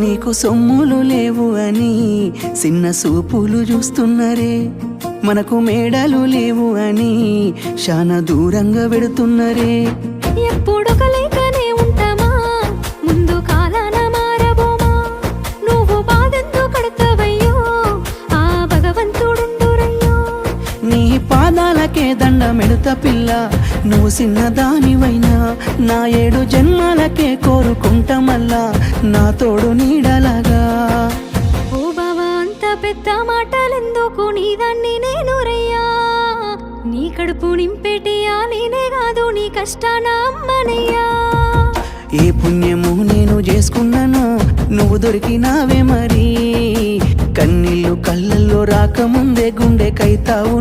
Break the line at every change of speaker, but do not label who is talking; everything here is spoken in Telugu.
నీకు సొమ్ములు లేవు అని చిన్న సూపులు చూస్తున్నరే, మనకు మేడలు లేవు అని శానా దూరంగా పెడుతున్నరే.
ఎప్పుడు కలేకనే ఉంటామా, ముందు కాలాన మారబోమా. నువ్వు బాధెందుకు కడతావయ్యో, ఆ భగవంతుడుండురయ్యో.
నీ పాదాలకే దండమెడుత పిల్ల, నువ్వు చిన్నదానివైనా నా 7 జన్మాలకే కోరుకుంటా మళ్ళా నా తోడు నీడలాగా.
ఓ బావా అంత పెద్ద మాటలెందుకు, నీదాన్ని నేను రయ్యా. నీ కడుపు నింపేటియా నేనే కాదు, నీ కష్టాన అమ్మనయ్యా.
ఏ పుణ్యము నేను చేసుకున్నాను, నువ్వు దొరికినావే మరి. కన్నీళ్ళు కళ్ళల్లో రాకముందే గుండె కైతావు